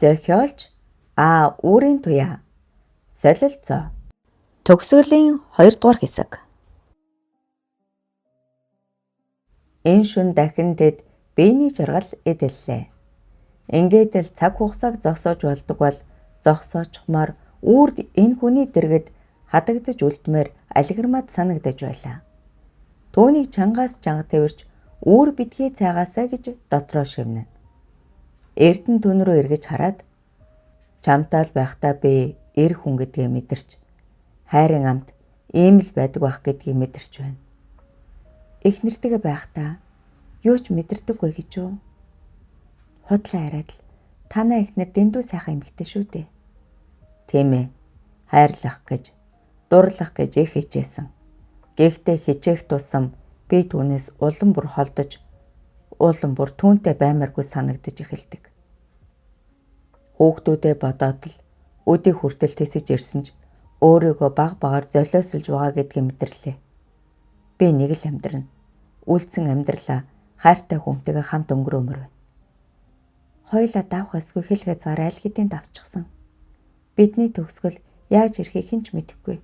Зохиолч Өөрийн туяа. Солилцоо. Төгсгөлийн 2 дугаар хэсэг. Энэ шөнө дахин тэд биений жаргал эдэллээ. Ингээд л цаг хугацааг зогсоож болдог бол зогсоочмаар үрд энэ хүний дэргэд хадагдаж үлдмээр алиграмад санагдаж байлаа. Түүнийг чангаас чанга тэрч үүр битгий цайгаасаа гэж дотроо шивнэ. Эрдэнэ түн рүү эргэж хараад чамтай л байхдаа би эр хүн гэдгээ мэдэрч хайрын амт ийм л байдаг байх гэдгийг мэдэрч байна. Эхнэртэйгээ байхдаа юу ч мэдэрдэггүй гэж үү? Худлаа яриад л танай эхнэр дэндүү сайхан эмэгтэй шүү дээ. Тийм ээ. Хайрлах гэж, дурлах гэж их хичээсэн. Гэхдээ хичээх тусам би түүнээс улам бүр холдож, улам бүр түүнтэй баймааргүй санагдаж эхэлдэг. Хүүхдүүдээ бодоод л өдий хүртэл тэсэж ирсэн ч өөрийгөө баг багаар золиослж байгаа гэдгийг мэдэрлээ. Би нэг л амьдрна. Үлдсэн амьдралаа хайртай хүнтэйгээ хамт өнгөрөөмөр байна. Хоёулаа давх эсгүй хэл хязгаар аль хэдийн давчихсан. Бидний төгсгөл яаж ирэхийг хэн ч мэдэхгүй.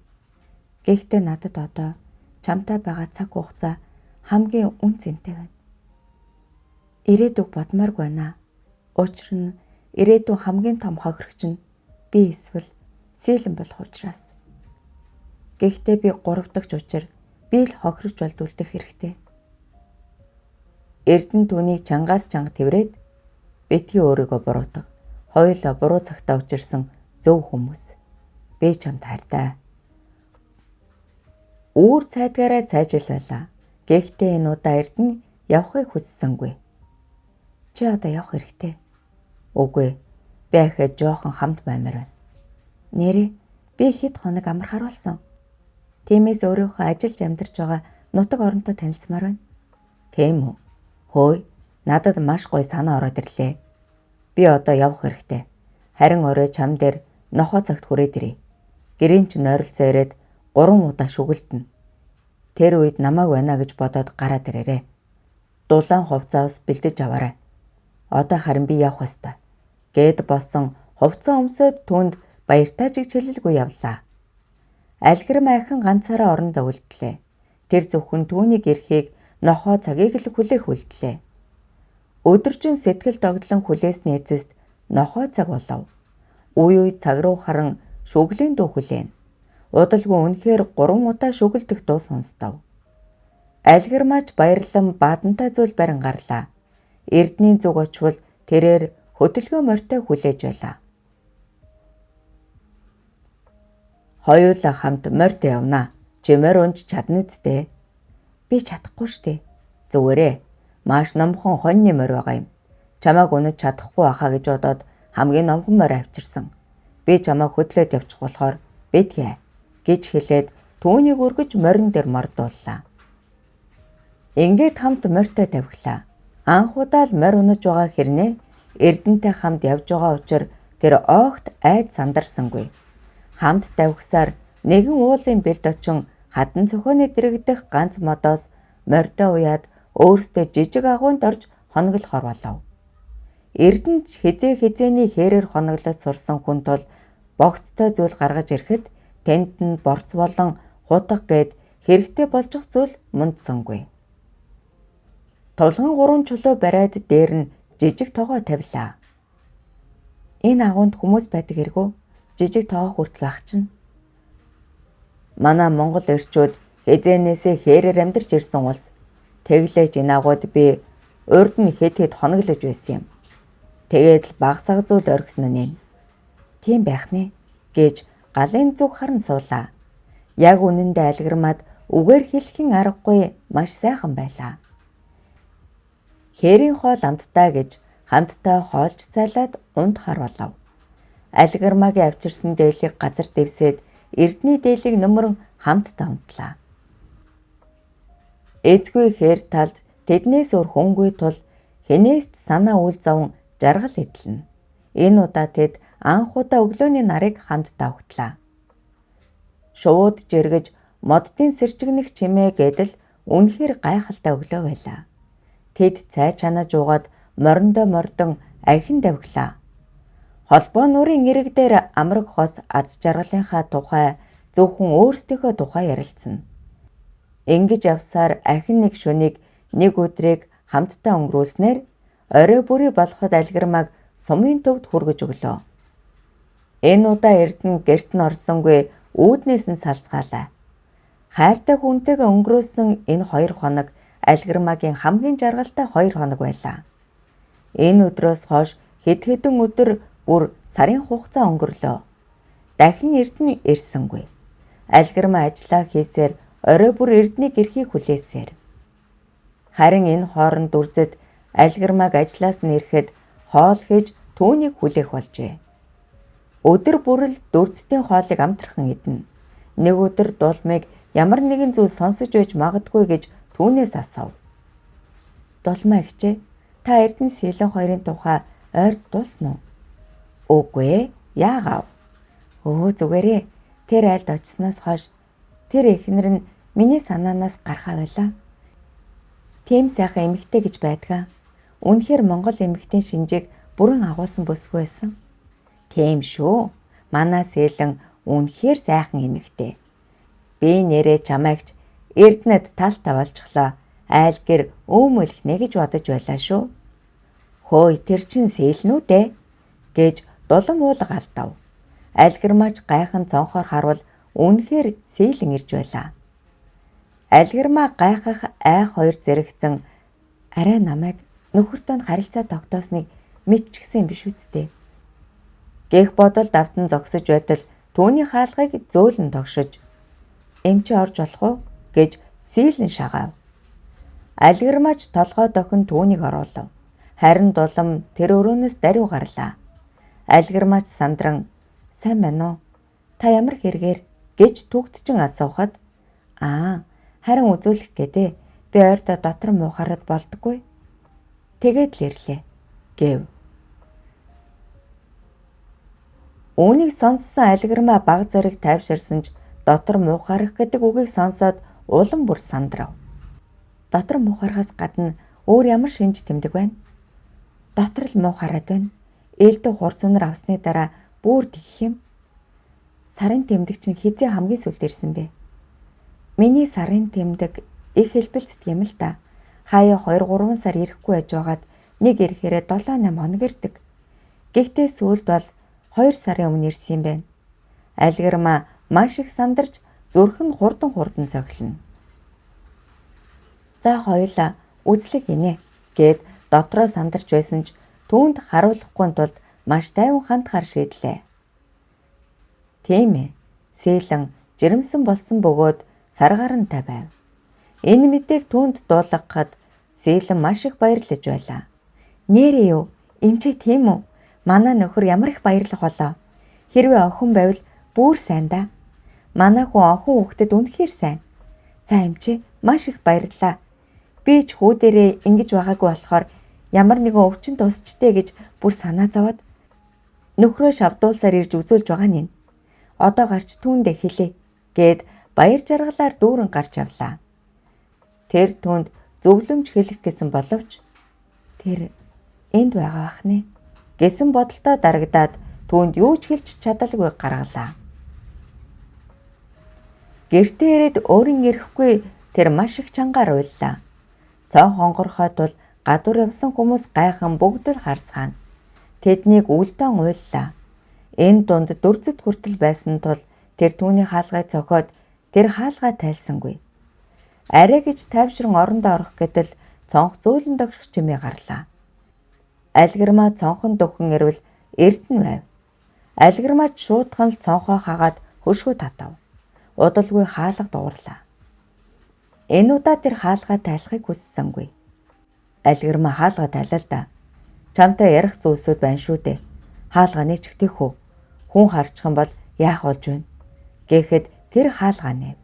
Гэхдээ надад одоо чамтай байгаа цаг хугацаа хамгийн үн цэнтэй байна. Ирээдүг бодмааргүй байна. Учир нь ирээдүйн хамгийн том хохирогч нь би эсвэл сэлэн болох учраас. Гэхдээ би 3 дахь учир би л хохирож болдулдах хэрэгтэй. Эрдэнэ түүнийг чангаас чанга тэрврээд битгий өөрийгөө буруутгах. Хоёулаа буруу цагтаа учирсан зөв хүмүүс. Би чамд хайртай. Үүр цайдгаараа цайжил байлаа. Гэхдээ энэ удаа Эрдэнэ явахыг хүссэнгүй. Чи одоо явах хэрэгтэй. Үгүй. Би ахад жоохон хамт баймаар байна. Нэрээ би хэд хоног амар харуулсан. Тиймээс өөрийнхөө ажиллаж амьдарч байгаа нутаг оронтой танилцмаар байна. Тийм үү? Хөөе, надад маш гоё санаа ороод ирлээ. Би одоо явах хэрэгтэй. Харин орой чам дээр нохоо цагт хүрээд ирье. Гэрийн чинь ойролцоо ирээд 3 удаа шүгэлдэнэ. Тэр үед намайг байна гэж бодоод гараад ирээрээ. Дулаан хувцас бэлдэж аваарай. Одоо харин би явах ёстой. Гээд болсон хувцас өмсөд түнд баяртай жигчэлэлгүй явлаа. Алгирм айхан ганцаараа орондоо үлдлээ. Тэр зөвхөн түүнийг ирэхийг нохоо цагийг л хүлээх үлдлээ. Өдөржин сэтгэл догдлон хүлээсний эцэст нохоо цаг болов. Үе цаг руу харан шүглийн дуу хүлээн. Удалгүй үнэхээр 3 удаа шүгэлдэх дуу сонстов. Алгирмаач баярлан бадантай зүйл барин гарлаа. Эрдний зүг очвол тэрээр хөдөлгөөн морьтой хүлээж байлаа. Хоёулаа хамт морьт явнаа. Чимээр унж чадна үсттэй. Би чадахгүй штэ. Зүгээрээ. Маш номхон хоньны морь байгаа юм. Чамайг унаж чадахгүй байхаа гэж бодоод хамгийн номхон морь авчирсан. Би чамайг хөдлөөд явчих болохоор битгий гэж хэлээд түүнийг өргөж морин дээр мордууллаа. Ингээд хамт морьтой тавхилаа. Анх удаа л морь унаж байгаа хэрнээ Эрдэнэтэй хамт явж байгаа учраас тэр огт айд сандарсангүй. Хамт тавхисаар нэгэн уулын бэлд очин хадан цохооны дэрэгдэх ганц модоос морьтой уяад өөртөө жижиг агуйнд орж хоноглохоор болов. Эрдэнэ хизээний хэрээр хоноглож сурсан хүн тул богцтой зүйл гаргаж ирэхэд тэнд нь борц болон хутга гээд хэрэгтэй болчих зүйл мундсангүй. Тулган 3 чулуу бариад дээр нь жижиг тоогоо тавилаа. Энэ агуунд хүмүүс байдаг эргүү жижиг тоогоо хүртэл байх чинь. Манай Монгол эрчүүд хизээнээсээ хэрээр амьдарч ирсэн улс. Тэглэж энэ агууд би урд нь хэд хоноглож байсан юм. Тэгээд л багсаг зүйл орхисон нь. Тийм байх нэ гэж галын зүг харан суулаа. Яг үнэндээ алгирмаад үгээр хэлхийн аргагүй маш сайхан байлаа. Хэрийн хоол амттай гэж хамттай хоолж цайлаад ундахаар болов. Алгирмаагийн авчирсан дээлийг газар дэвсээд Эрдний дээлийг нөмрөн хамтдаа унтлаа. Эзгүй хээр талд тэднээс өөр хүнгүй тул хинээст санаа үл заван жаргал эдлэнэ. Энэ удаа тэд анх удаа өглөөний нарыг хамтдаа угтлаа. Шууд жиргэж моддын сэрчгнэх чимээ гэдэл үнэхээр гайхалтай өглөө байлаа. Тэд цай чанаж уугаад мориндоо мордон ахин давхилаа. Холбоо нуурын ирэг дээр амраг хос аз жаргалынхаа тухай зөвхөн өөрсдийнхөө тухай ярилцсан. Ингэж явсаар ахин нэг шөнийг нэг өдрийг хамтдаа өнгөрүүлснээр орой бүрий болоход алгирмааг сумын төвд хүргэж өглөө. Энэ удаа Эрдэнэ гэрт нь орсонгүй үүднээс нь салцгаалаа. Хайртай хүнтэйгээ өнгөрөөсөн энэ 2 хоног алгирмаагийн хамгийн жаргалтай 2 хоног байлаа. Энэ өдрөөс хойш хэд хэдэн өдөр бүр сарын хугацаа өнгөрлөө. Дахин Эрдэнэ ирсэнгүй. Алгирмаа ажиллаа хийсээр орой бүр Эрдэнэийг ирэхийг хүлээсээр. Харин энэ хооронд дүрзэд алгирмааг ажлаас нь ирэхэд хоол хийж түүнийг хүлээх болжээ. Өдөр бүрэл дүрзтийн хоолыг амтрхан идэнэ. Нэг өдөр дулмыг ямар нэгэн зүйл сонсож байж магадгүй гэж түүнээс асуув. Дулмаа эгчээ, та Эрдэнэ Сэлэн хоёрын тухай ойрд дуусна уу? Үгүй ээ, яагаав? Зүгээрээ. Тэр айлд очсноос хойш тэр эхнэр нь миний санаанаас гархаа байлаа. Тийм сайхан эмэгтэй гэж байдгаа. Үнэхээр Монгол эмэгтэй шинжийг бүрэн агуулсан бүсгүй байсан. Тийм шүү. Манай Сэлэн үнэхээр сайхан эмэгтэй. Би нэрээ чамайгч Эрдэнэд талтай болчихлоо. Айл гэр өөмөлөх нэ гэж бодож байлаа шүү. Хөөе, тэр чин Сэлэн үү дээ гэж дулам уулга алдав. Алгирмаач гайхан цонхоор харвал үнэхээр Сэлэн ирж байлаа. Алгирмаа гайхах айх хоёр зэрэгцэн арай намайг нөхөртөө харилцаа тогтоосныг мэдчихсэн биш үсттэй. Гэх бодол давтан зогсож байтал түүний хаалгыг зөөлөн тогшиж эмчи орж болох уу гэж Сэлэн шагаав. Алгирмаач толгой дохин түүнийг оруулав. Харин дулам тэр өрөөнөөс даруй гарлаа. Алгирмаач сандран сайн байна уу? Та ямар хэрэгээр гэж түгтчин асуухад харин үзүүлэх гэдэг би ойрдоо дотор муухараад болдоггүй. Тэгээд л ирлээ гэв. Үүнийг сонссон алгирмаа баг зэрэг тайвширсан ч дотор муухарах гэдэг үгийг сонсоод улам бүр сандрав. Дотор муухарахаас гадна өөр ямар шинж тэмдэг байна? Дотор л муухараад байна. Ээлдээ хурц өнөр авсны дараа бүр тэгэх юм. Сарын тэмдэг чинь хизээ хамгийн сүлд ирсэн бэ? Миний сарын тэмдэг их хэлбэлцдэг юм л да. Хаяа 2-3 сар ирэхгүй байж байгаад нэг ирэхээрээ 7-8 хоног ирдэг. Гэхдээ сүүлд бол 2 сарын өмнө ирсэн юм байна. Алгирмаа маш их сандарч зүрх нь хурдан цохилно. За хоёулаа үзлэг инэ гэд дотроо сандарч байсан ч түүнд харуулахгүй тулд маш тайван хандхаар шийдлээ. Тийм ээ. Сэлэн жирэмсэн болсон бөгөөд саргарантай байв. Энэ мэдээг түүнд дуулгахад Сэлэн маш их баярлаж байлаа. Нэрээ юу? Эмчээ тийм үү? Манай нөхөр ямар их баярлах болоо. Хэрвээ охин байвал бүр сайн да. Манай хүн охин хүүхдэд үнэхээр сайн. За эмчээ маш их баярлалаа. Би ч хүү дээрээ ингэж байгаагүй болохоор ямар нэгэн өвчин тусчтэй гэж бүр санаа зовоод нөхрөө шавдуулсаар ирж үзүүлж байгаа нь. Одоо гарч түүндээ хэлээ гэд баяр жаргалаар дүүрэн гарч явлаа. Тэр түүнд зөвлөмж хэлэх гэсэн боловч тэр энд байгаа бах нэ гэсэн бодолтой дарагдаад түүнд юу ч хэлж чадалгүй гаргалаа. Гэртээ ирээд өөрийн ирэхгүй тэр маш их чангаар уйллаа. Цон хонгорхой тул гадуур явсан хүмүүс гайхан бүгд л харцгаана. Тэднийг үлдэн уйллаа. Энэ дунд дүрзэд хүртэл байсан тул тэр түүний хаалгыг цохиод тэр хаалгаа тайлсангүй. Арай гэж тайвшран орондоо орох гэтэл цонх зөөлөн догших чимээ гарлаа. Алгирмаа цонхон дөхөн ирвэл Эрдэнэ байв. Алгирмаач шуудхан л цонхоо хагаад хөшгөө татав. Удалгүй хаалга дуурлаа. Энэ удаа тэр хаалгаа тайлахыг хүссэнгүй. Алгирмаа хаалга тайлаа л да. Чамтай ярих зүйлсүүд байна шүү дээ. Хаалгааны ч ихтэй хөө. Хүн харчих юм бол яах болж байна? Гэхэд тэр хаалгаа нэв.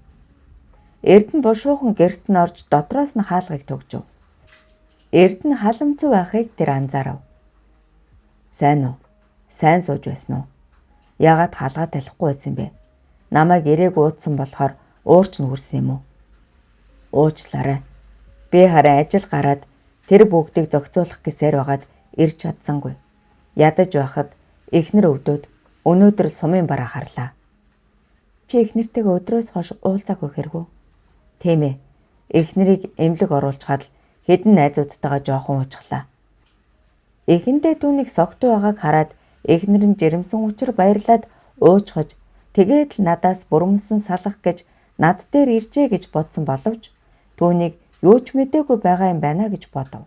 Эрдэнэ бушуухан гэрт нь орж дотроос нь хаалгыг төгжөв. Эрдэнэ халамцуу байхыг тэр анзаарав. Сайн уу? Сайн сууж байсан уу? Яагаад хаалгаа талихгүй байсан бэ? Намайг эрээг уудсан болохоор уурч нь хүрсэн юм уу? Уучлаарай. Би харин ажил гараад тэр бүгдийг зохицуулах гэсээр байгаад ирж чадсангүй. Ядаж байхад Эхнэр өвдөд өнөөдөр л сумын бараа харлаа. Чи эхнэртэйгээ өдрөөс хойш уулзаагүй хэргүй? Тийм ээ. Эхнэрийг эмнэлэг оруулчихад л хэдэн найзуудтайгаа жоохон уучлаа. Эхэндээ түүнийг согтуу байгааг хараад эхнэр нь жирэмсэн учир баярлаад уучхаж тэгээд л надаас бүрмсэн салах гэж над дээр иржээ гэж бодсон боловч түүнийг юу ч мэдээгүй байгаа юм байна гэж бодов.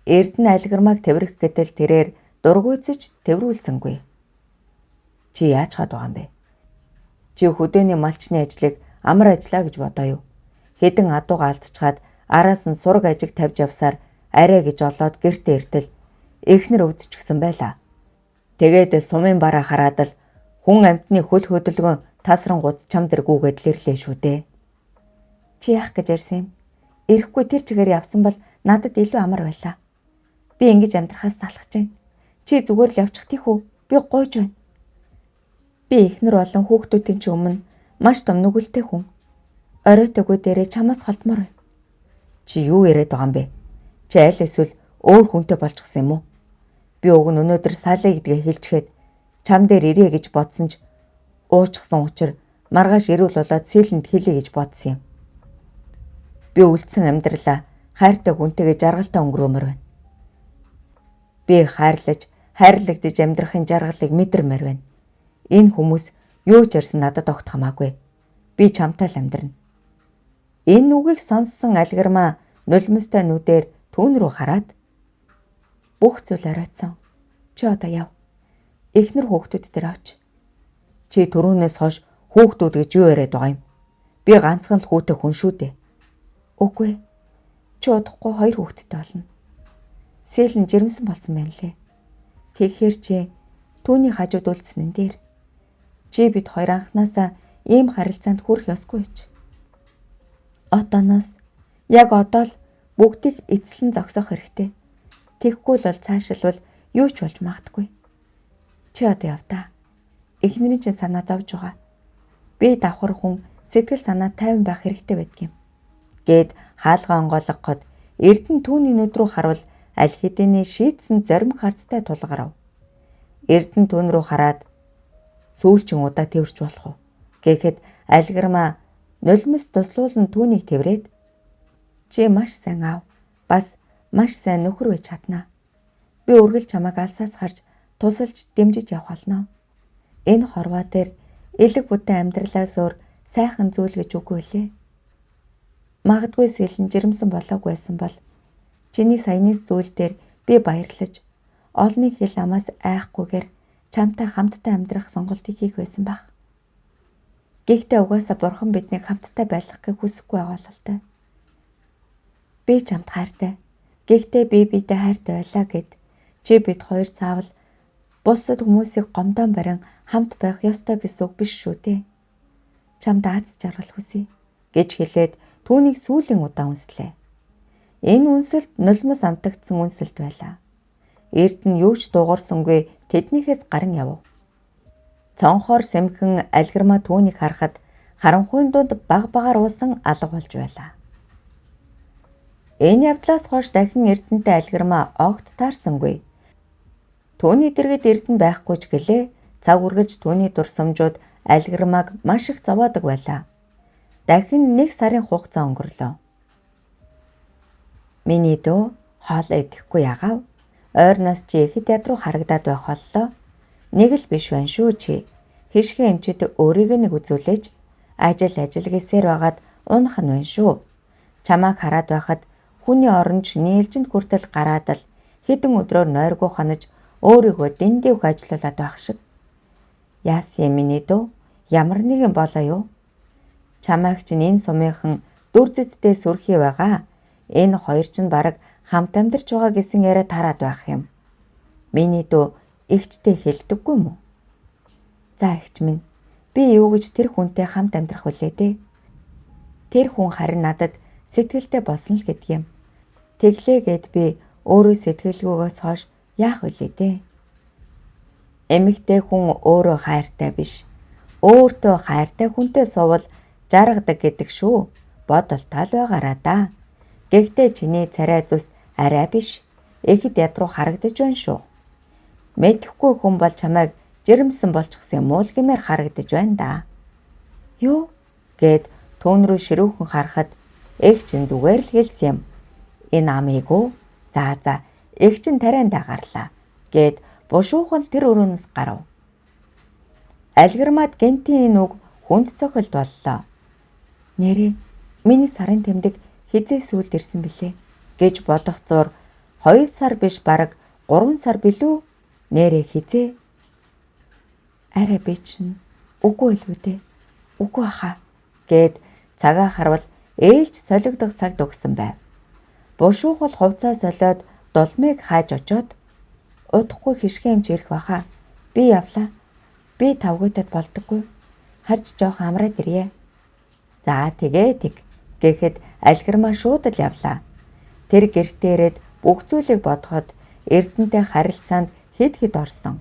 Эрдэнэ айлгармааг тэврэх гэтэл тэрээр дургуйцэж тэврүүлсэнгүй. Чи яаж хаад байгаа юм бэ? Чи хөдөөний малчны ажлыг амар ажиллаа гэж бодоо юу? Хэдэн адууга алдчихад араас нь сураг ажиг тавьж явсаар арай гэж олоод гэртээ иртэл эхнэр өвдчихсэн байлаа. Тэгээд сумын бараа хараад л хүн амьтны хөл хөдөлгөөн тасрангууд чам дээр гүгээд л ирлээ шүү дээ. Чи яах гэж ярьсан юм? Ирэхгүй тэр чигээр явсан бол надад илүү амар байлаа. Би ингэж амьдрахаас залхаж байна. Чи зүгээр л явчих тийх үү? Би гуйж байна. Би эхнэр болон хүүхдүүдийн ч өмнө маш том нүгэлтэй хүн. Оройтойгоо дээрээ чамаас холдмоор байна. Чи юу яриад байгаа юм бэ? Чи аль эсвэл өөр хүнтэй болчихсон юм уу? Би уг нь өнөөдөр салаа гэдгээ хэлчихэд чам дээр ирээ гэж бодсон ч уучсан учир маргааш ирүүл болоод сэлэнд хэлье гэж бодсон юм. Би үлдсэн амьдралаа хайртай хүнтэйгээ жаргалтай өнгөрөөмөр байна. Би хайрлагдж амьдрахын жаргалыг мэдэрмээр байна. Энэ хүмүүс юу ч ярьсан надад огт хамаагүй. Би чамтай л амьдрна. Энэ үгийг сонссон альгармаа нулимстай нүдээр түүн рүү хараад бүх зүйл оройтсон. Чи одоо яв. Эхнэр хүүхдүүд дээр оч. Чи түрүүнээс хойш хүүхдүүд гэж юу яриад байгаа юм? Би ганцхан л хүүтэй хүн шүү дээ. Үгүй. Чи удахгүй 2 хүүхэдтэй болно. Сэлэн жирэмсэн болсон байна лээ. Тэгэхээр чи түүний хажууд үлдсэн энэ дээр. Чи бид хоёр анханасаа ийм харилцаанд хүрэх ёсгүй ч. Одооноос яг одоо л бүгдийг эцэлэн зогсоох хэрэгтэй. Тэгхгүй л бол цаашилбал юу ч болж магадгүй. Чи одоо яв та. Эхнэрийн чинь санаа зовж байгаа. Би давхар хүн сэтгэл санаа тайван байх хэрэгтэй байдгийм. Гээд хаалгаа онгойлгоход Эрдэнэ түүний нүд рүү харвал аль хэдийн шийдсэн зоримог харцтай тулгарав. Эрдэнэ түүн рүү хараад сүүлчин удаа тэрвэрч болох уу гэхэд альгармаа нулимс туслуулан түүнийг тэрврээд чи маш сайн аав. Бас маш сайн нөхөр байж чаднаа. Би үргэлж чамайг алсаас харж тусалж дэмжиж явах болно. Энэ хорвоо дээр элэг бүдэн амьдралаас өөр сайхан зүйл гэж үгүй лээ. Магадгүй сэлэн жирэмсэн болоогүй байсан бол чиний саяны зүйл дээр би баярлаж олны хэл амаас айхгүйгээр чамтай хамтдаа амьдрах сонголтыг хийх байсан байх. Гэхдээ угаасаа бурхан биднийг хамтдаа байлгахыг хүсэхгүй байгаа бололтой. Би чамд хайртай. Гэхдээ би бидээ хайртай байлаа гэд чи бид хоёр заавал бусад хүмүүсийг гомдоон барин хамт байх ёстой гэсэн үг биш шүү дээ. Чамд аз жаргал хүсье гэж хэлээд түүнийг сүүлийн удаа үнслээ. Энэ үнсэлт нулимс амтагдсан үнсэлт байлаа. Эрдэнэ юу ч дуугарсангүй тэднийхээс гарan явв. Цонхоор сэмхэн альгармаа түүнийг харахад харанхуйн дунд багаар уусан алга болж байлаа. Энэ явдлаас хойш дахин Эрдэнэтэй альгармаа огт таарсангүй. Түүний дэргэд Эрдэнэ байхгүй ч гэлээ цаг үргэлж түүний дурсамжууд альгармааг маш их зовоодог байлаа. Дахин 1 сарын хугацаа өнгөрлөө. Миний дөө хоолоо идэхгүй ягаав. Ойрноос чи ихэд яд руу харагдаад байх боллоо. Нэг л биш байна шүү чи. Хишгэ эмчид өөрийгөө нэг үзүүлээж ажил гээсээр байгаад унах нь байна шүү. Чамааг хараад байхад хүний оронч нээлжинд хүртэл гараад л хэдэн өдрөөр нойргүй хонож өөрийгөө дэндийвх ажиллуулад байх шиг. Яасан миний дөө ямар нэгэн болоо юу? Чамайг чинь энэ сумынхан дүрзэдтэй сүрхий байгаа. Энэ хоёр чинь бараг хамт амьдарч байгаа гэсэн яриа тараад байх юм. Миний дөө эгчтэй хэлдэггүй мүү? За эгч минь, би юу гэж тэр хүнтэй хамт амьдрах вүлээ дээ? Тэр хүн харин надад сэтгэлтэй болсон л гэдэг юм. Тэглээгээд би өөрөө сэтгэлгүйгээс хойш яах вүлээ дээ? Эмэгтэй хүн өөрөө хайртай биш. Өөртөө хайртай хүнтэй сувал жаргадаг гэдэг шүү. Бодолтой л байгаараа да. Гэхдээ чиний царай зүс арай биш. Ихэд яд руу харагдаж байна шүү. Мэдэхгүй хүн бол чамайг жирэмсэн болчихсон юм уу гэмээр харагдаж байна да. Юу гэд түүн рүү ширүүхэн харахад эгч нь зүгээр л хэлсэн юм. Энэ амийг үү? За эгч нь тариандаа гарлаа гэд бушуухан тэр өрөөнөөс гарав. Алгирмаад гентийн энэ үг хүнд цохилт боллоо. Нэрээ миний сарын тэмдэг хизээ сүлд ирсэн билээ гэж бодох зур 2 сар биш бараг 3 сар билүү? Нэрээ хизээ? Арай би чинь үгүй л үү дээ. Үгүй хаа гэд цагаа харвал ээлж солигдох цагт өгсөн байв. Бушуугал хувцас солиод дулмыг хааж очоод удахгүй хишгээмж ирэх баха. Би явлаа. Би тавгуйтад болдоггүй. Харж жоох амраад ирье. За тэгээ гэхэд алгирмаа шууд л явлаа. Тэр гэртээ ирээд бүх зүйлийг бодоход Эрдэнэтэй харилцаанд хэд орсон.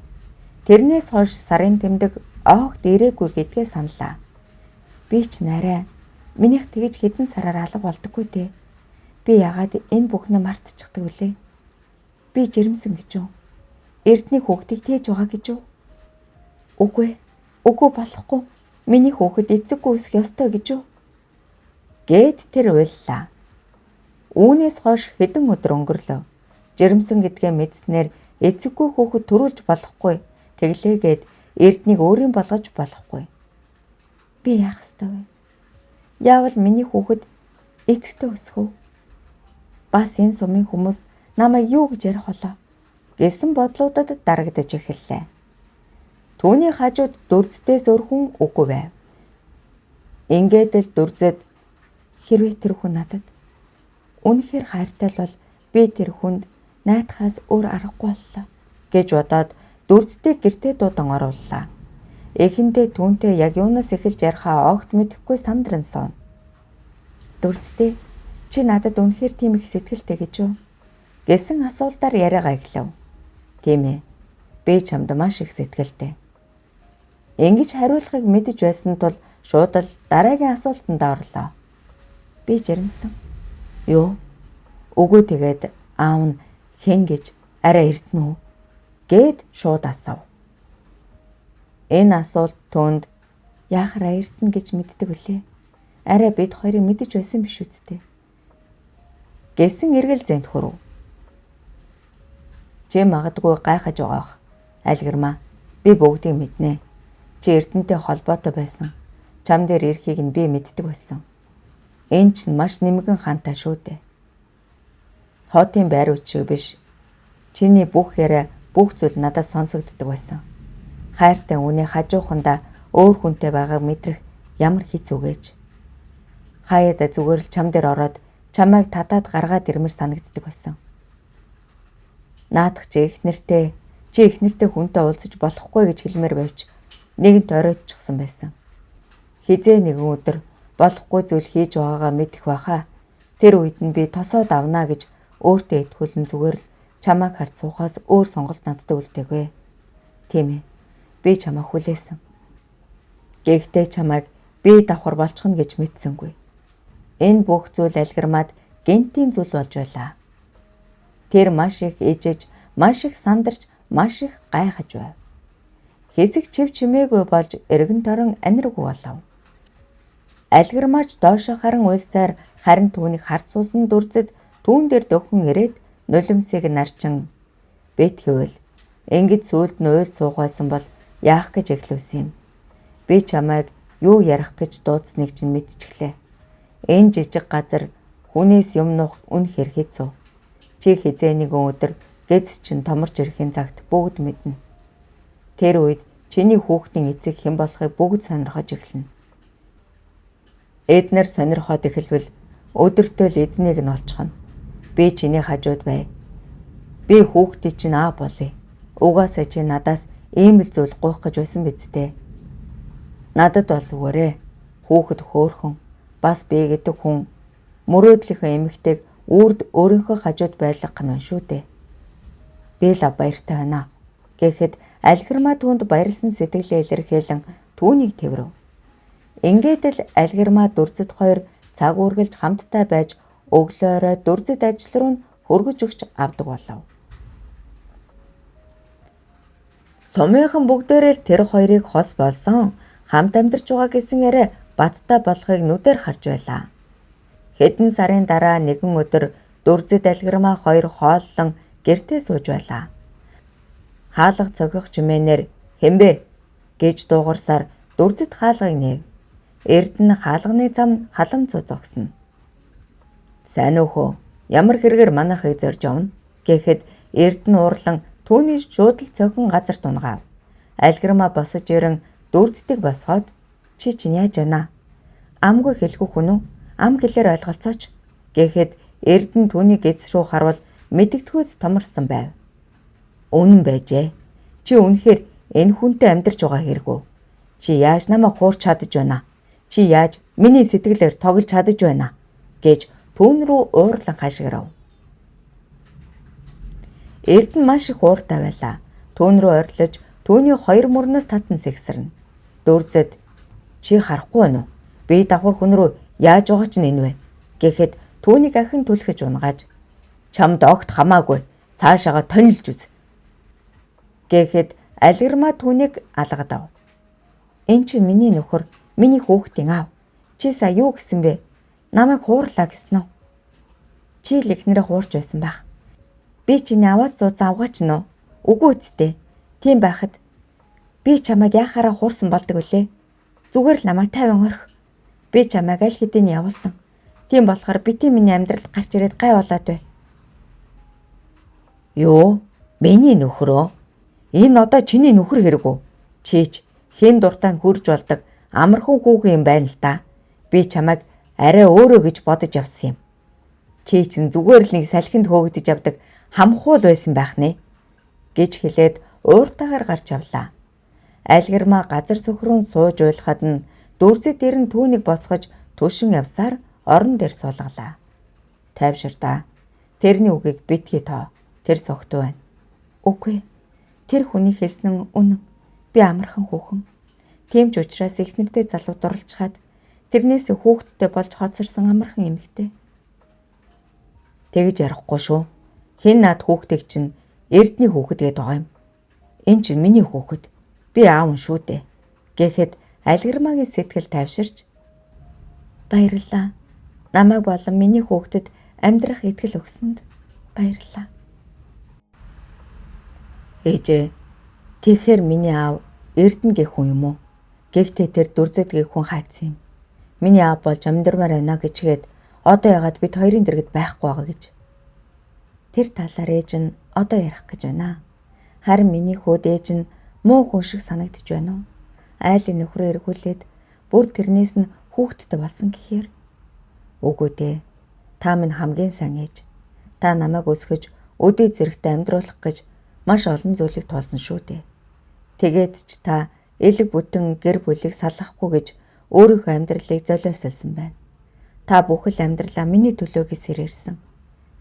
Тэрнээс хойш сарын тэмдэг огт ирээгүй гэдгээ саналаа. Би ч нарай минийх тэгэж хэдэн сараар алга болдоггүй дээ. Би яагаад энэ бүхнээ мартчихдаг вүлээ? Би жирэмсэн гэж үү? Эрдэнэ хүүхдийг тээж байгаа гэж үү? Үгүй болохгүй. Миний хүүхэд эцэггүй өсөх ёстой гэж үү? Гэд тэр уйллаа. Үүнээс хойш хэдэн өдөр өнгөрлөө. Жирэмсэн гэдгээ мэдснээр эцэггүй хүүхэд төрүүлж болохгүй. Тэглээгээд Эрднийг өөрийн болгож болохгүй. Би яах ёстой вэ? Яавал миний хүүхэд эцэгтэй өсөх үү? Бас энэ сумын хүмүүс намайг юу гэж ярих болоо гэсэн бодлуудад дарагдаж эхэллээ. Түүний хажууд дүрзтээс өөр хүн үгүй байв. Ингээд л дүрзэд хэрвээ тэр хүн надад үнэхээр хайртай л бол би тэр хүнд найдахаас өөр аргагүй боллоо гэж бодоод дүрзтийг гэртээ дуудан орууллаа. Эхэндээ түүнтэй яг юунаас эхэлж ярихаа огт мэдэхгүй сандран сууна. Дүрзтэй чи надад үнэхээр тийм их сэтгэлтэй гэж үү? Гэсэн асуултаар яриагаа эхлэв. Тийм ээ. Би чамд маш их сэтгэлтэй. Ингэж хариулахыг мэдэж байсан тул шууд л дараагийн асуултанд орлоо. Би жирэмсэн. Юу? Үгүй тэгээд аав нь хэн гэж арай эрдэнэ үү? Гэд шууд асуув. Энэ асуулт түүнд яахаар эрдэнэ гэж мэддэг вүлээ? Арай бид хоёрыг мэдэж байсан биш үсттэй. Гэсэн эргэл зэнт хүрв. Чи магадгүй гайхаж байгаах. Алгирмаа. Би бүгдийг мэднэ. Чи Эрдэнэтэй холбоотой байсан. Чам дээр ирэхийг нь би мэддэг байсан. Энэ ч маш нэмгэн хаантай шүү дээ. Хотын байр үчиг биш. Чиний бүх яриа, бүх зүйл надад сонсогддог байсан. Хайртай үний хажуухандаа өөр хүнтэй байгааг мэдрэх ямар хэц үгэж. Хаяада зүгээр л чам дээр ороод чамайг татаад гаргаад ирмэр санагддаг байсан. Наадах чи их нэртэй хүнтэй уулзаж болохгүй гэж хэлмээр байвч нэгэнт оройтчихсан байсан. Хизээ нэгэн өдөр болохгүй зүйл хийж байгаагаа мэдэх байхаа. Тэр үед нь би тосоод авнаа гэж өөртөө итгүүлэн зүгээр л чамайг харж суухаас өөр сонголт надад үлдээгүй. Тийм ээ. Би чамайг хүлээсэн. Гэхдээ чамайг би давхар болчихно гэж мэдсэнгүй. Энэ бүх зүйл алгирмаад гентийн зүйл болж байлаа. Тэр маш их ижиж, маш их сандарч, маш их гайхаж байв. Хэсэг чив чимээгүй болж эргэн торон аниргүй болов. Алгирмаач доошоо харан уйлсаар харин түүнийг харж суусан дүрзэд түүн дээр дөхөн ирээд нулимсыг нарчин бэтгивэл ингэж сүулд нь уйл суух байсан бол яах гэж эхлүүлсэн юм. Би чамайг юу ярих гэж дуудсныг чинь мэдчихлээ. Энэ жижиг газар хүнээс юм нуух үнэхээр хэцүү. Чи хизээ нэгэн өдөр гэз чинь томорч ирэхин цагт бүгд мэднэ. Тэр үед чиний хүүхдийн эцэг хэн болохыг бүгд сонирхож эхэлнэ. Эднэр сонирхоод эхэлвэл өдөртөө л эзнийг нь олчихно. Би чиний хажууд бай. Би хүүхдийг чинь аа болъё. Угаасаа чи надаас ийм л зүйл гуйх гэж байсан биз дээ. Надад бол зүгээрээ хүүхэд хөөхөн бас би гэдэг хүн мөрөөдлийнхөө эмэгтэйг үрд өөрийнхөө хажууд байлгах нь шүү дээ. Би л баяртай байна гэхэд алгирмаа түүнд баярлсан сэтгэлээ илэрхийлэн түүнийг тэврэв. Ингээд л алгирмаа дүрзэд хоёр цаг үргэлж хамтдаа байж өглөөрөө дүрзэд ажил руу хөргөж өгч авдаг болов. Сумынхан бүгдээрээ л тэр хоёрыг хос болсон хамт амьдарч байгаа гэсэн яриа баттай болохыг нүдээр харж байлаа. Хэдэн сарын дараа нэгэн өдөр Дүрзэд Алгирмаа хоёр хооллон гэртээ сууж байлаа. Хаалга цогих чимээнээр "Хэмбэ" гэж дуугарсаар Дүрзэд хаалгыг нээв. Эрдэнэ хаалганы зам халамцуу зогсоно. "Сайн уу хөө? Ямар хэрэгээр манайхыг зорж явна?" гэхэд Эрдэнэ уурлан түүний шууд л цохин газарт унгаав. Алгирмаа босож ирэн Дүрзэдийг босгоод "Чи чинь яаж байна? Амгүй хэлгүй хүн үү? Ам хэлээр ойлголцооч" гэхэд Эрдэнэ түүний эз рүү харвал мэдэгдэхүйц томорсон байв. "Үнэн байжээ. Чи үнэхээр энэ хүнтэй амьдарч байгаа хэрэггүй. Чи яаж намайг хуурч чадаж байна? Чи яаж миний сэтгэлээр тоглож чадаж байна?" гэж түүн рүү уурлан хашгирав. Эрдэнэ маш их ууртай байлаа. Түүн рүү орилож түүний хоёр мөрнөөс татан сэгсэрнэ. Дүрзэд "Чи харахгүй байна уу? Би давхар хүн рүү яаж байгаа ч энэ вэ?" гэхэд түүнийг ахин түлхэж унгааж "Чамд огт хамаагүй. Цаашаага тонилж үз" гэхэд Алгирмаа түүнийг алгадав. "Энэ чинь миний нөхөр, миний хүүхдийн аав. Чи сая юу гэсэн бэ? Намайг хуурлаа гэсэн үү? Чи л ихнэрээ хуурч байсан байх. Би чиний аваад суудсан авгаач нь уу? Үгүй үсттэй. Тийм байхад би чамайг яахаараа хуурсан болдог үлээ? Зүгээр л намайг тайван орхи. Би чамайг аль хэдийн явуулсан. Тийм болохоор бити миний амьдралд гарч ирээд гай болоод бай." "Юу? Миний нөхрөө? Энэ одоо чиний нөхөр хэрэг үү? Чийч хэн дуртай нь хүрж болдог амархан хүүхэн юм байна л да. Би чамайг арай өөрөө гэж бодож явсан юм. Чи чинь зүгээр л нэг салхинд хөөгдөж явдаг хамхуул байсан байх нэ" гэж хэлээд ууртаагаар гарч авлаа. Алгирмаа газар сөхрөн сууж уйлахад нь Дүрзэд ирэн түүнийг босгож түшин явсаар орон дээр суулгалаа. "Тайвшир. Тэрний үгийг битгий тоо. Тэр согтуу байна." "Үгүй. Тэр хүний хэлсэн үнэн. Би амархан хүүхэн. Тийм ч учраас эхнэртэй залуу дурлцхаад тэрнээс хүүхэдтэй болж хоцорсон амархан эмэгтэй." "Тэгж ярихгүй шүү. Хэн над хүүхдийг чинь Эрдний хүүхэд гээд байгаа юм. Энэ чинь миний хүүхэд. Би аав нь шүү дээ" гэхэд Алгирмаагийн сэтгэл тайвширч "Баярлалаа. Намайг болон миний хүүхдэд амьдрах итгэл өгсөнд баярлалаа." "Ээжээ, тэгэхээр миний аав Эрдэнэ гэх хүн юм уу? Гэхдээ тэр Дүрзэд гэх хүн хайцсан юм. Миний аав болж амьдармаар байна гэчгээд одоо ягаад бид хоёрын дэргэд байхгүй байгаа гэж?" "Тэр талаар ээж нь одоо ярих гэж байна. Харин миний хүүд ээж нь муу хүн шиг санагдаж байна уу? Айлын нөхрөө эргүүлээд бүр тэрнээс нь хүүхэдтэй болсон гэхээр." "Үгүй дээ. Та минь хамгийн сайн ээж. Та намайг өсгөж өдөө зэрэгтэй амьдруулах гэж маш олон зүйлийг туулсан шүү дээ. Тэгээд ч та элэг бүтэн гэр бүлийг салгахгүй гэж өөрийнхөө амьдралыг золиослсон байна. Та бүхэл амьдралаа миний төлөө гисэрэрсэн.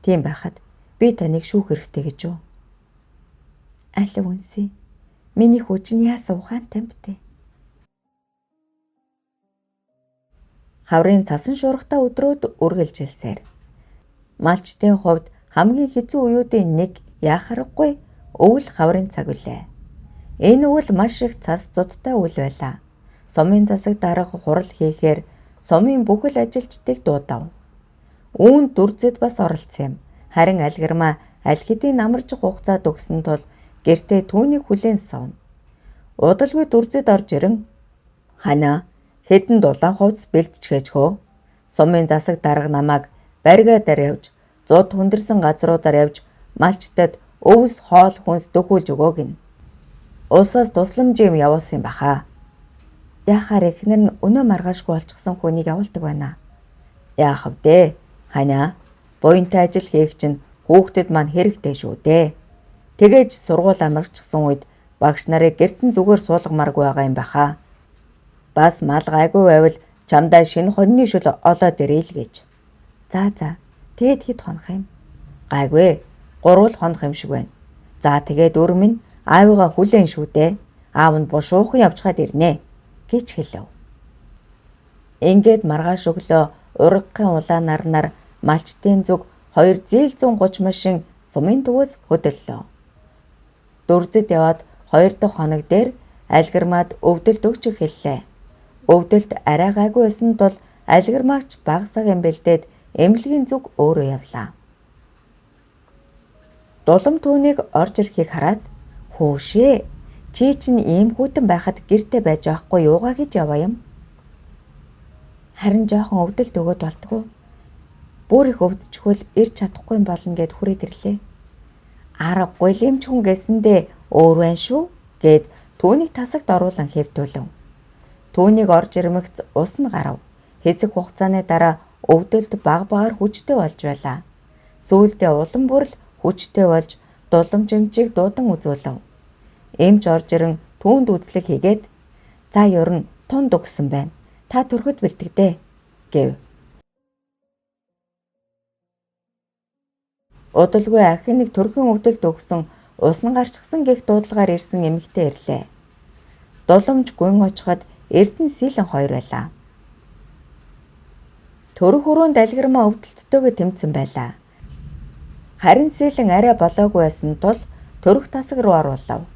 Тийм байхад би таныг шүүх хэрэгтэй гэж юу?" "Алив үнсээ. Миний хүү чинь яасан ухаантай юм бэ?" Хаврын цасан шуургатай өдрүүд үргэлжилсээр. Малчтын хувьд хамгийн хэцүү үеүүдийн нэг яах аргагүй өвөл хаврын цаг үлээ. Энэ өвөл маш их цас зудтай үйл байлаа. Сумын засаг дарга хурал хийхээр сумын бүхэл ажилчдыг дуудав. Үүнд Дүрзэд бас оролцсон юм. Харин Алгирмаа аль хэдийн амарч хугацаад өгсөн тул гэртээ түүнийг хүлээн сувна. Удалгүй Дүрзэд орж ирэн "Хана хэдэн дулаан хувцс бэлтжгээч хөө. Сумын засаг дарга намайг баригадаар явж, зуд хүндэрсэн газруудаар явж малчтад өвс хоол хүнс дөхүүлж өгөө гин. Улсаас тусламж юм явуулсан баха. Яхаар эхнэр нь өнөө маргаашгүй болчихсон хүнийг явуулдаг байна. Яах вэ? Хана буянтай ажил хийх чинь хүүхдэд маань хэрэгтэй шүү дээ. Тэгээж сургууль амрагчсан үед багш нарыг гэртэн зүгээр суулгамааргүй байгаа юм баха. Бас мал гайгүй байвал чамдаа шинэ хоньны шүл олоод ирээ л гэж." За. Тэгэд хэд хонох юм? "Гайгүй. 3 хонох юм шиг байна." "За тэгээд өр минь аавыгаа хүлээн шүү дээ. Аав нь бушуухан явжгаад ирнэ" гэж хэлв. Ингээд маргааш өглөө ургахын улаанаар нар малчтын зүг 2 зээл 130 машин сумын төвөөс хөдөллөө. Дүрзэд яваад 2 дахь хоног дээр алгирмаад өвдөлт өгч эхэллээ. Өвдөлт арай гайгүй байсан тул алгирмаагч бага саг эмбэлдээд эмнэлгийн зүг өөрөө явлаа. Дулам түүнийг орж ирэхийг хараад "Хүүшээ, чи чинь ийм хүйтэн байхад гэртээ байж байхгүй юугаа гэж яваа юм? Харин жоохон өвдөлт өгөөд болтгоо. Бүр их өвдчихвөл ирж чадахгүй юм болно" гэд хүрээд ирлээ. "Аргагүй л эмч хүн гэсэндээ өөр байна шүү" гэд түүнийг тасагт оруулан хэвтүүлв. Түүнийг орж ирмэгц ус нь гарав. Хэсэг хугацааны дараа өвдөлт баг багаар хүчтэй болж байлаа. Сүүлдээ улам бүр л хүчтэй болж дулам жимчийг дуудан үзүүлв. Эмч орж ирэн түүнд үзлэг хийгээд "За ер нь тунд өгсөн байна. Та төрөхөд бэлтгэдэ" гэв. Удалгүй ахин нэг төрхөн өвдөлт өгсөн ус нь гарчихсан гэх дуудлагаар ирсэн эмэгтэй ирлээ. Дуламж гүн очиход Эрдэнэ Сэлэн 2 байлаа. Төрөх өрөөнд алгирмаа өвдөлттэйгээ тэмцэн байлаа. Харин Сэлэн арай болоогүй байсан тул төрөх тасаг руу оруулав.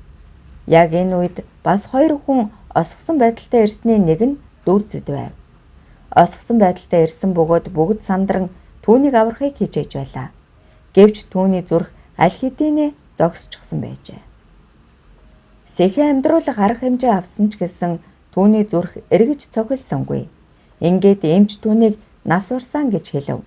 Яг энэ үед бас 2 хүн осгосон байдалтай ирсний нэг нь дүрзэд байв. Осгосон байдалтай ирсэн бөгөөд бүгд сандран түүнийг аврахыг хичээж байлаа. Гэвч түүний зүрх аль хэдийнэ зогсчихсон байжээ. Сэхэн амьдруулах арга хэмжээ авсан ч гэсэн түүний зүрх эргэж цохилсонгүй. Ингээд эмч түүнийг нас барсан гэж хэлв.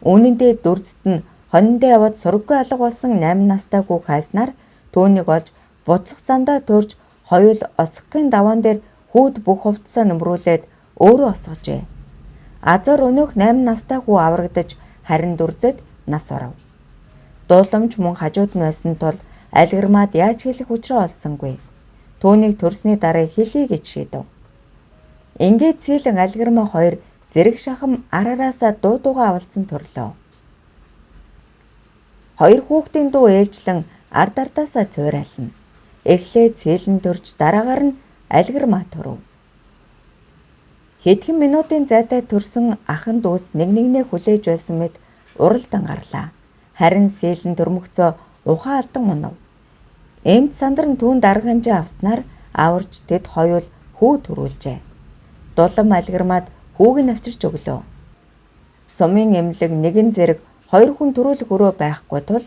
Үүнэн дээр дүрзэд нь хониндоо яваад сургаггүй алга болсон 8 настай хүүг хайснаар түүнийг олж буцах замдаа төрж хоёул осгохын даваан дээр хүүд бүх хувцсаа нөмрүүлээд өөрөө осгожээ. Азар өнөөх 8 настай хүү аврагдаж харин дүрзэд нас оров. Дууламж мөн хажууд нь байсан тул алгирмаад яаж хэлэх учраа олсонгүй. Түүнийг төрсний дараа хэлье гэж шийдэв. Ингээд Сэлэн алгирмаа 2 зэрэг шахам арараасаа дуугаа авалцсан төрлөө. 2 хүүхдийн дуу ээлжлэн ард ардаасаа цуурайлна. Эхлээд Сэлэн төрж дараагаар нь алгирмаа төрөв. Хэдхэн минутын зайтай төрсөн ахын дүүс нэгнээ хүлээж байсан мэт уралдан гарлаа. Харин Сэлэн төрмөгцөө ухаан алдан унав. Эмч сандран түүнд арга хэмжээ авснаар аварч тэд хоёул хүү төрүүлжээ. Дулам алгирмаад хүүг нь авчирч өглөө. Сумын эмнэлэг нэгэн зэрэг 2 хүн төрүүлэх өрөө байхгүй тул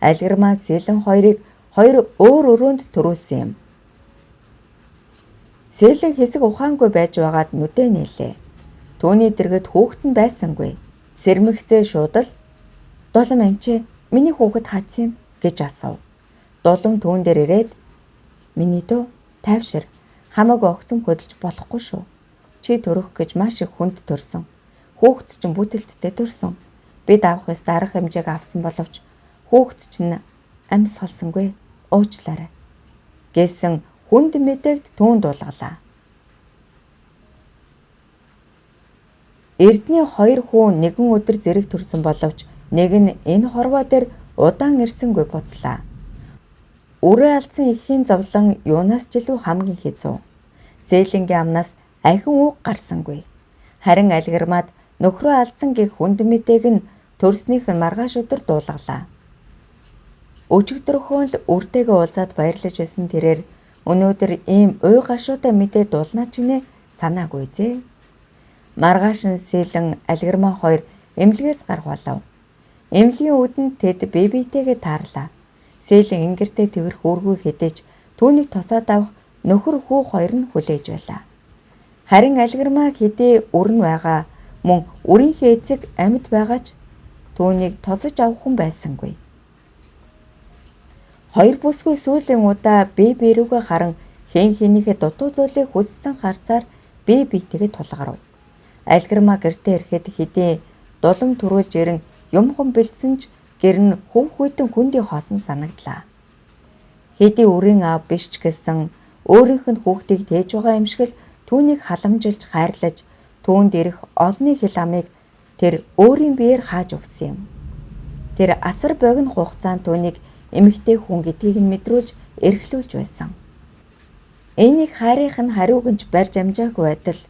алгирмаа Сэлэн 2-ыг 2 өөр өрөөнд төрүүлсэн юм. Сэлэн хэсэг ухаангүй байж байгаад нүдэ нээлээ. Түүний дэргэд хүүхэд нь байсангүй. Сэрмэгцээ шуудал "Дулам эмчээ, миний хүүхэд хаацсан юм" гэж асуув. Дулам түүн дээр ирээд "Миний дөө, тайвшир. Хамаагүй огцом хөдөлж болохгүй шүү. Чи төрөх гэж маш их хүнд төрсөн. Хүүхэд чинь бүтэлттэй төрсөн. Бид авах ёстой арга хэмжээг авсан боловч хүүхэд чинь амьсгалсангүй. Уучлаарай" гэсэн хүнд мэдээгд түүнд дуулгалаа. Эрдэнэ 2 хүү нэгэн өдөр зэрэг төрсөн боловч нэг нь энэ хорвоо дээр удаан ирсэнгүй буцлаа. Үрээ алдсан эхийн зовлон юунаас ч илүү хамгийн хэцүү. Сэлэнгийн амнаас ахин үг гарсангүй. Харин алгирмаад нөхрөө алдсан гэх хүнд мэдээг нь төрснийх нь маргааш өдөр дуулгалаа. Өчигдөрхөн л үртэйгээ уулзаад баярлаж байсан тэрээр өнөөдөр ийм уй гашуутай мэдээ дуулнаа чинээ санаагүй зээ. Маргааш нь Сэлэн алгирмаа 2 эмнэлгээс гарах болов. Эмнэлгийн үүдэнд тэд бибитэйгээ таарлаа. Сэлэн ингэртэй тэрх үргүй хэдэж түүнийг тосоод авах нөхөр хүү 2 нь хүлээж байлаа. Харин алгирмаа хэдий өрн байгаа мөн үрийнхээ эцэг амьд байгаа ч түүнийг тосож авах хүн байсангүй. 2 бүсгүй сүүлийн удаа бие биерүүгээ харан хэн хэнийхээ дутуу зүйлийг хүссэн харцаар бие биетэйгээ тулгарв. Алгирмаа гэртээ ирэхэд хэдий дулам төрүүлж ирэн юм хум бэлдсэн ч гэр нь хөв хүйтэн хүндий хоосон санагдлаа. Хэдий үрийн аав биш ч гэсэн өөрийнх нь хүүхдийг тээж байгаа юм шиг л түүнийг халамжилж хайрлаж түүнд ирэх олны хил амыг тэр өөрийн биеэр хааж өгсөн юм. Тэр асар богино хугацаанд түүнийг эмэгтэй хүн гэдгийг нь мэдрүүлж эрхлүүлж байсан. Энийг хайрынх нь хариуг нь барьж амжаагүй байтал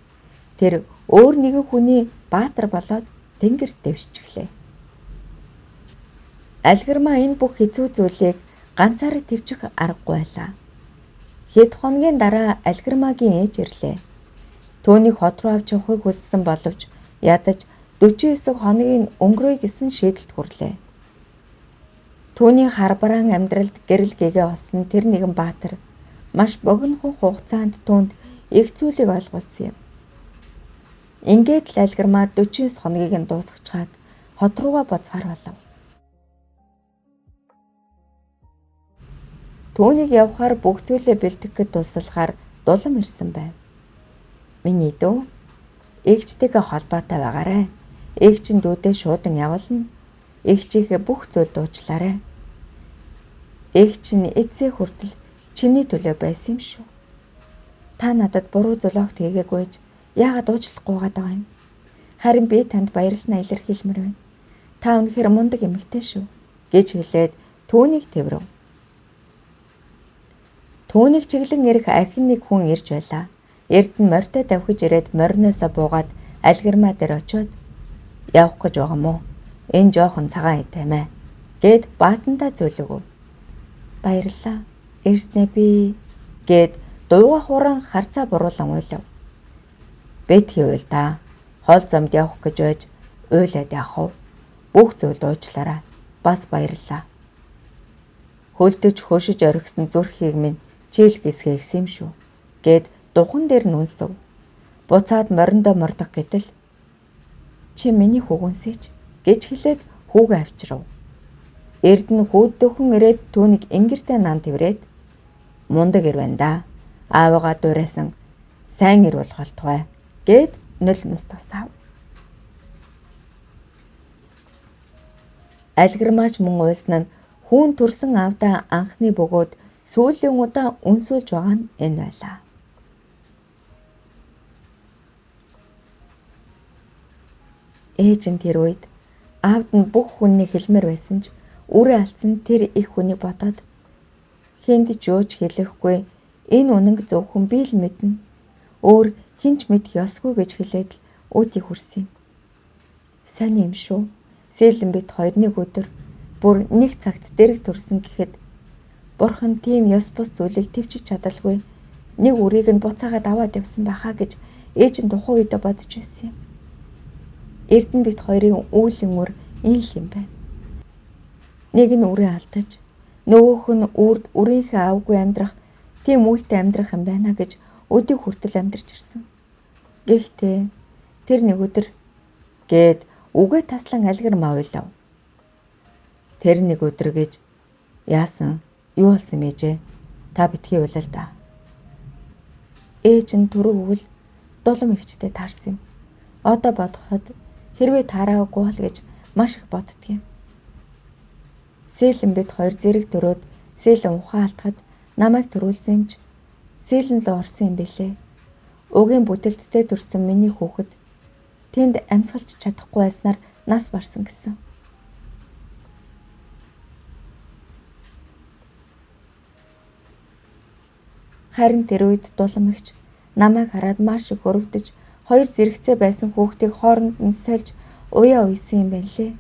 тэр өөр нэгэн хүний баатар болоод тэнгэрт дэвшчихлээ. Алгирмаа энэ бүх хэцүү зүйлийг ганцаараа төвчих аргагүй байлаа. Хэд хоногийн дараа Алгирмагийн ээж ирлээ. Түүнийг хот руу авч явахыг хүссэн боловч ядаж 49 хоногийн өнгөрөе гэсэн шийдэлд хүрлээ. Түүний харбараан амьдралд гэрэл гэгээ олсон тэр нэгэн баатар маш богинохон хугацаанд түүнд их зүйлийг ойлгуулсан юм. Ингээд л Алгирмаа 49 хоногийг нь дуусгачаад хот руугаа буцахаар болов. Түүнийг явахаар бүх зүйлээ бэлтгэхэд тусалахаар дулам ирсэн байв. Миний дүү, эгчтэйгээ холбоотой байгаарай. Эгч нь дүүдээ шуудан явуулна. Эгчийнхээ бүх зүйл дуучлаарай. Эгч нь эцсээ хүртэл чиний төлөө байсан юм шүү. Та надад буруу золоогт хийгээгүйж яагаад уучлахгүй байгаа юм? Харин би танд баярлснаа илэрхийлмээр байна. Та үнэхээр мундаг эмэгтэй шүү гэж хэлээд түүнийг тэврэв. Түүнийг чиглэн ирэх ахин нэг хүн ирж байлаа. Эрдэнэ морьтой давхиж ирээд мориноосоо буугаад Алгирмаа дээр очиод явах гэж байгаа мó? Энэ жоохон цагаан итээмэ гэд баатандаа зөвлөгөв. Баярлалаа. Эрдэнэ би гэд дууга хуран харцаа буруулан уйлав. Бэтгий уйл та. Хол замд явах гэж байж уйлаад явах. Бүх зүйл уучлаарай. Бас баярлалаа. Хөлдөж хөшиж орхисон зүрхийг минь чийл гисгээ гисэн юм шүү гэд духан дээр нүнсв. Буцаад мориндоо мордох гэтэл чи миний хүүгүнсэж гэж хэлээд хүүгээ авчирав. Эрдэнэ хүүддөхөн ирээд түүнийг ингэртэй нан тэврээд мундаг ир байна да. Аавыгаа дуурайсан сайн ир болох болтугай гэд нулимс тусав. Алгирмаач мөн уйсан нь хүүн төрсөн аавдаа анхны бөгөөд сүүлийн удаа үнсүүлж байгаа нь энэ байлаа. Ээж нь тэр үед аавд нь бүх хүннийг хэлмээр байсан ч үрээ алдсан тэр их хүнийг бодоод хинд ч юу ч хэлэхгүй энэ үнэнг зөвхөн би л мэднэ. Өөр хинч мэдэх ёсгүй гэж хэлээд л үүдийг хүрсэн юм. Сони юм шүү. Сэлэн бид хоёр нэг өдөр бүр нэг цагт дэрэг төрсөн гэхэд Бурхан тийм ёс бус зүйлийг төвчж чадалгүй нэг үрийг нь буцаагаад аваад явсан байхаа гэж ээж нь тухайн үедээ бодож байсан юм. Эрдэнэ бид хоёрын үүлийн үр энэ л юм байна. Нэг нь үрээ алдаж, нөгөөх нь үрд үрийнхээ авгүй амьдрах тийм үйлтэй амьдрах юм байна гэж өдийг хүртэл амьдарч ирсэн. Гэхдээ тэр нэг өдөр гээд үгээ таслан Алгирмаа уйлав. Тэр нэг өдөр гэж яасан? Юу болсон мэжээ? Та битгий уйлал да. Ээж нь түрүү өгвөл дулам ихчтэй таарсан юм. Одоо бодоход хэрвээ таараагүй бол гэж маш их боддгийм. Сэлэн бид хоёр зэрэг төрөөд сэлэн ухаан алдахад намайг төрүүлсэн юмч сэлэн л орсон юм бэлээ. Өгийн бүтэлттэй төрсэн миний хүүхэд тэнд амьсгалж чадахгүй байснаар нас барсан гэсэн. Харин тэр үед дуламгч намайг хараад маш их өрөвдөж хоёр зэрэгцээ байсан хүүхдийг хооронд нь сольж уяа уйсан юм байна лээ.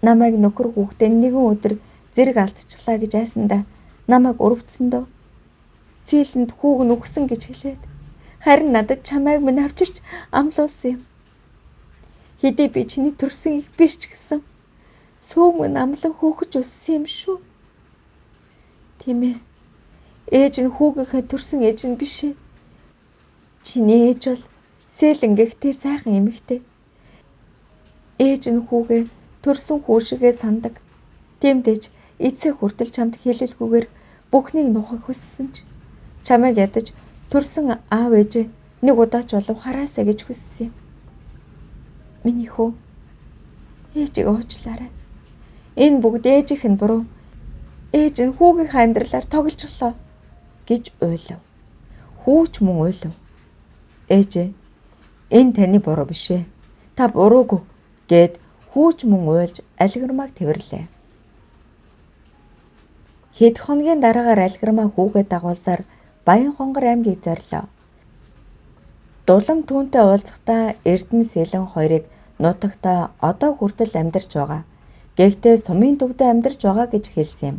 Намайг нөхөр хүүхдээ нэгэн өдөр зэрэг алдчихлаа гэж айсандаа намайг өрөвдсөн дөө. Сэлэнд хүүг нь үгсэн гэж хэлээд харин надад чамайг минь авчирч амлуулсан юм. Хэдий би чиний төрсөн их биш ч гэсэн сүүг минь амлан хөөхөж өссөн юм шүү. Тийм ээ. Ээж нь хүүгийнхээ төрсөн ээж нь биш ээ. Чиний ээж бол Сэлэн гихтэр сайхан эмэгтэй. Ээж нь хүүгээ төрсөн хүү шигээ сандаг. Тиймдээч эцэг хүртэл чамд хэлэлгүйгээр бүхнийг нухах хүссэн ч чамайг ядаж төрсөн аав ээжээ нэг удаа ч болов хараасаа гэж хүссэн юм. Миний хүү, ээжийг уучлаарай. Энэ бүгд ээжийнх нь буруу. Ээж нь хүүгийн амьдралаар тоглочихлоо гэж уйлав. Хүүч мөн уйлав. Ээжээ, энэ таны буруу биш ээ. Та буруугүй гэд хүүч мөн уйлж Алгирмааг тэвэрлээ. Хэд хоногийн дараагаар Алгирмаа хүүгээ дагуулсаар Баянхонгор аймгийг зорлоо. Дулам түүнтэй уулзахдаа Эрдэнэ Сэлэн хоёрыг нутагтаа одоо хүртэл амьдарч байгаа. Гэхдээ сумын төвдөө амьдарч байгаа гэж хэлсэн юм.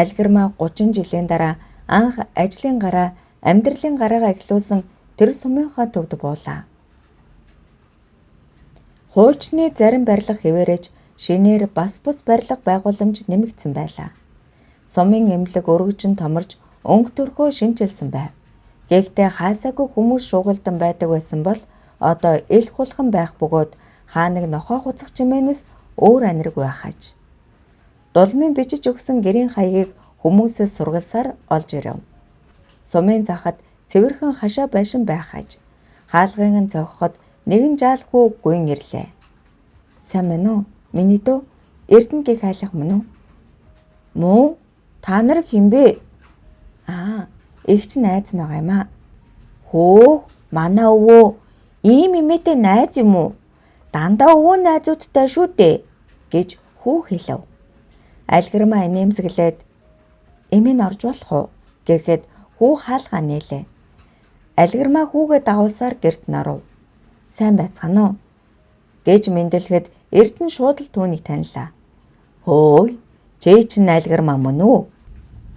Альгэрмаа 30 жилийн дараа анх ажлын гараа, амьдралын гараагаа эхлүүлсэн тэр сумынхаа төвд буулаа. Хуучны зарим барилга хэвээрэж шинээр бас бус барилга байгууламж нэмэгдсэн байлаа. Сумын эмнэлэг өргөжин томорж өнгө төрхөө шинжилсэн байв. Гэхдээ хаасаагүй хүмүүс шуугилдан байдаг байсан бол одоо эл хулхан байх бөгөөд хааныг нохоо хуцах чимээнээс өөр анирэг байх аж. Дулмын бичиж өгсөн гэрийн хаягийг хүмүүсээс сургалсаар олж ирэв. Сумын захад цэвэрхэн хашаа байшин байх аж. Хаалгын зогхоход нэгэн жаалхүү гуйн ирлээ. "Сайн мэн үү? Миний дөө Эрдэнэ гих айлах мөн үү?" "Мөн. Та нар хэн бэ?" Эгч найз нь байгаа юм аа." "Хөөх, манай өвөө ийм эмээтэй найз юм уу? Дандаа өвөө найзуудтай шүү дээ" гэж хүү хэлв. Альгэрмаа инээмсэглээд "Эмээ нь орж болох уу?" гэхэд хүү хаалгаа нээлээ. Альгэрмаа хүүгээ дагуулсаар гэрт норов. "Сайн байцгаана уу?" гэж мэндэлгэд Эрдэнэ шууд л түүнийг танилаа. "Хөөе, чээ чинь Альгэрмаа мөн үү?"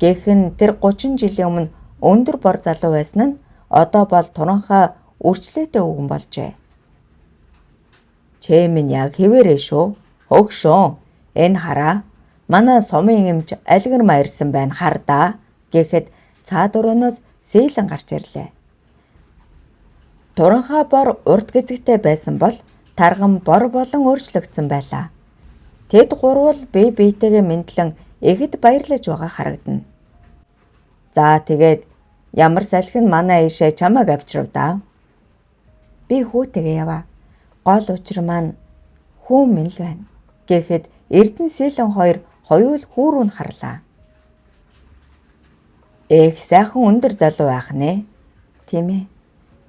Гэхэн тэр 30 жилийн өмнө өндөр бор залуу байсан нь одоо бол туранхай үрчлээтэй өвгөн болжээ. "Чээ минь яг хэвээрээ шүү. Хөгшөө. Энэ хараа. Манай сумын эмч Альгэрмаа ирсэн байна хардаа" гэхэд цаад өрөөноос сээлэн гарч ирлээ. Туранхай бор урт гизэгтэй байсан бол тарган бор болон өөрчлөгдсөн байлаа. Тэд гурвал бие биетэйгээ мэдлэн ихэд баярлаж байгаа харагдана. "За тэгээд ямар салхи нь манай ийшээ чамайг авчрав даа." "Би хүүтэйгээ яваа. Гол учир маань хүү минь л байна" гэхэд Эрдэнэ сэлэн хоёр хоёул хүү рүү нь харлаа. "Эх сайхан өндөр залуу байх нэ." "Тийм ээ.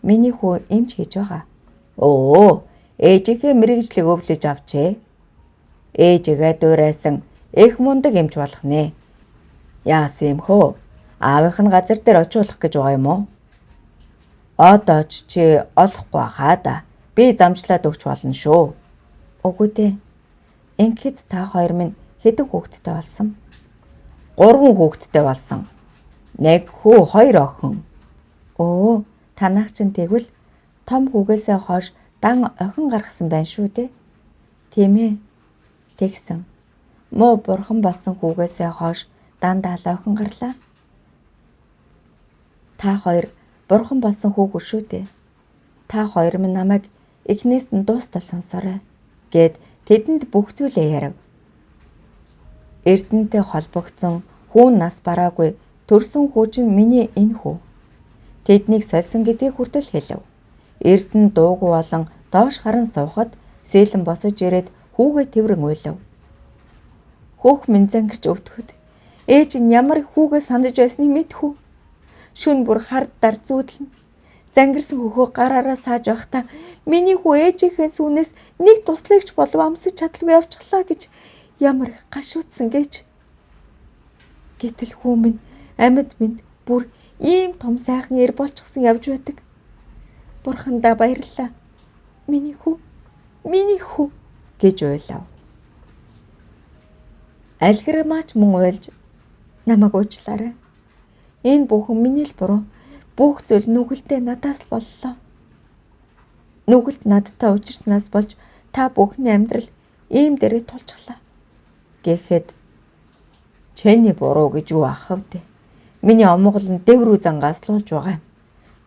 Миний хүү эмч хийж байгаа." "Өө, ээжийнхээ мэргэжлийг өвлөж авчээ." "Ээжигээ дуурайсан эх мундаг эмч болох нэ." "Яасан юм хөө? Аавынх нь газар дээр очиулах гэж байгаа юм уу?" "Одоо ч чи олохгүй хаа да. Би замчлаад өгч болно шүү." "Үгүй дээ. Ингээд та хоёр минь хэдэн хүүхэдтэй болсон?" "3 хүүхэдтэй болсон. 1 хүү, 2 охин." "Өө, танах чинь тэгвэл том хүүгээсээ хойш дан охин гаргасан байна шүү дээ." "Тийм ээ. Тэгсэн. Муу бурхан болсон хүүгээсээ хойш дандаа л охин гарлаа." "Та хоёр бурхан болсон хүүгүй шүү дээ. Та хоёр минь намайг эхнээс нь дуустал сонсоорой" гэд тэдэнд бүх зүйлээ ярив. Эрдэнэтэй холбогдсон хүүн нас бараагүй төрсөн хүү чинь миний энэ хүү. Тэднийг сольсон гэдгийг хүртэл хэлв. Эрдэнэ дуугүй болон доош харан суухад сэлэн босож ирээд хүүгээ тэврэн уйлав. "Хөөх минь зангирч өвдөхөд ээж нь ямар их хүүгээ сандаж байсныг мэдхүү. Шүн бүр хард дар зүүдэлнэ. Зангирсан хөхөө гараараа сааж байхдаа миний хүү ээжийнхээ сүүнээс нэг туслагч болов амсаж чадалгүй явчихлаа гэж ямар их гашуутсан гэж. Гэтэл хүү минь амьд минь бүр ийм том сайхан эр болчихсон явж байдаг. Бурхандаа баярлалаа. Миний хүү гэж уйлав. Альгэрмаач мөн уйлж намайг уучлаарай. Энэ бүхэн миний л буруу. Бүх зүйл нүгэлтэд надаас л боллоо. Нүгэлт надтай учирснаас болж та бүхний амьдрал ийм дээрээ тулчихлаа. Гэхэд чиний буруу гэж юу ахав дээ. Миний омгол нь дэв рүү зангааслуулж байгаа юм.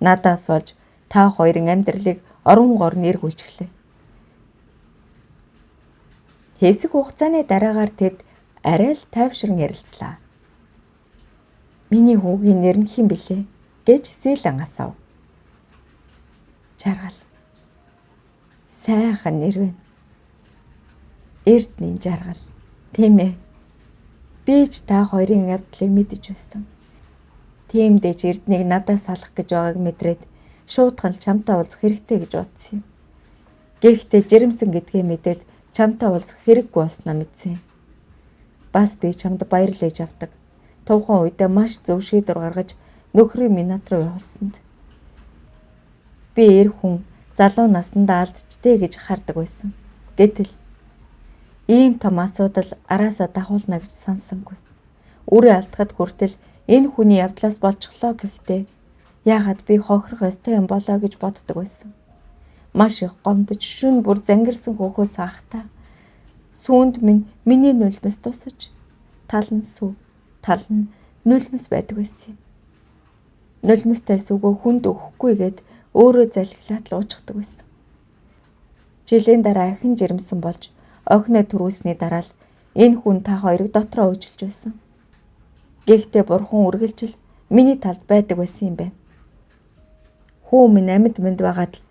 Надаас болж та хоёрын амьдралыг орон гор нэр хүлчглээ. Хэсэг хугацааны дараагаар тэд арай л тайвшран ярилцлаа. Миний хүүгийн нэр нь хэн бэлээ гэж сэлэн асуув. Жаргал. Сайхан нэр вэ. Эрдэнэ жаргал. Тийм ээ. Би ч та хоёрын явдлыг мэдэж байсан. Тиймдээ ч Эрдэнэийг надаас салах гэж байгааг мэдрээд шуудхан чамтай уулзах хэрэгтэй гэж бодсон юм. Гэхдээ жирэмсэн гэдгээ мэдээд чамтай уулзах хэрэггүй болсноо мэдсэн. Бас би чамд баярлаж авдаг. Товхон үедээ маш зөв шийдвэр гаргаж нөхрөө минь над руу явуулсанд. Би эр хүн залуу насндаа алдчтэй гэж хардаг байсан. Гэтэл ийм том асуудал араасаа дагуулна гэж санссангүй. Үрээ алдахад хүртэл энэ хүний явдлаас болчихлоо гэхдээ яагаад би хохирох ёстой юм болоо гэж боддог байсан. Маш их гомдож шүн бүр зангирсан хөөхөөс ахтаа сүүнд минь миний нулимс тусаж тал нь сүв, тал нь нулимс байдаг байсан юм. Нулимстай сүгөө хүнд өгөхгүй гэд өөрөө залхилаад л уучдаг байсан. Жилийн дараа ахин жирэмсэн болж охиноо төрүүлсний дараа л энэ хүн та хоёрыг дотроо уужилж байсан. Гэхдээ бурхан үргэлжил миний талд байдаг байсан юм байна. Хүү минь амьд мэнд байгаад л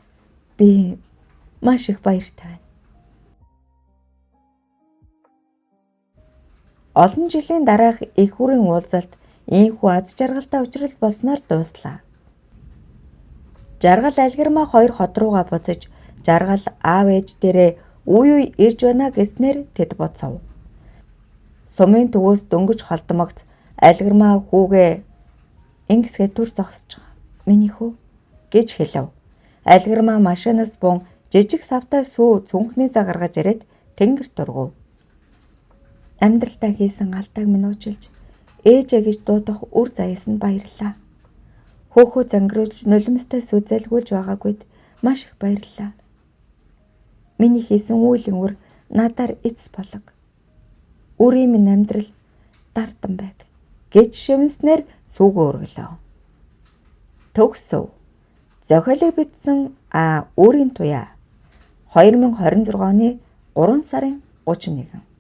би маш их баяртай байна. Олон жилийн дараах их хүрийн уулзалт ийхүү аз жаргалтай учрал болсноор дуслаа. Жаргал альгэрмаа хоёр хот руугаа буцаж жаргал аав ээж дээрээ үе ирж байна гэснээр тэд буцав. Сумын төвөөс дөнгөж холдмогц альгэрмаа хүүгээ ингэсгээ төр зогсож байгаа. Миний хүү гэж хэлв. Альгэрмаа машинаас бун жижиг савтай сүү цүнхнээсээ гаргаж ирээд тэнгэр дургув. Амьдралдаа хийсэн алдааг минь уужилж ээжээ гэж дуудах үр заяас нь баярлаа. Хөөхөө зангируулж нулимстай сүү залгуулж байгаагүйд маш их баярлаа. Миний хийсэн үеийн үр надаар эцэс болог. Үрийн минь амьдрал дардан байг гэж шивнснээр сүүгөө өргөлөө. Төгсөв. Зохиолыг бичсэн Үрийн туяа 2026 оны 3 сарын 31.